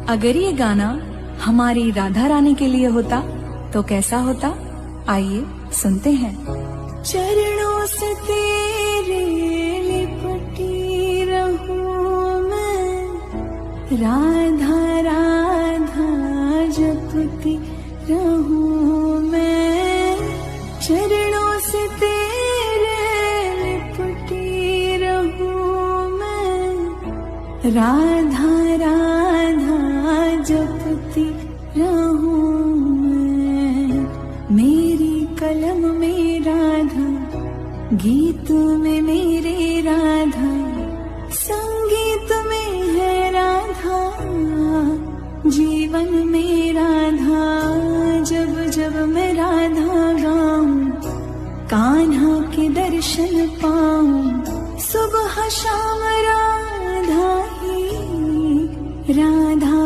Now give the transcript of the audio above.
अगर ये गाना हमारी राधा रानी के लिए होता तो कैसा होता, आइए सुनते हैं। चरणों से तेरे लिपटी रहूं मैं, राधा राधा जपती रहूं मैं। चरणों से तेरे लिपटी रहूं मैं, राधा राधा जपती रहूं मैं। मेरी कलम में राधा, गीत में मेरे राधा, संगीत में है राधा, जीवन में राधा। जब जब मैं राधा गाऊं, कान्हा के दर्शन पाऊं, सुबह शाम राधा ही राधा।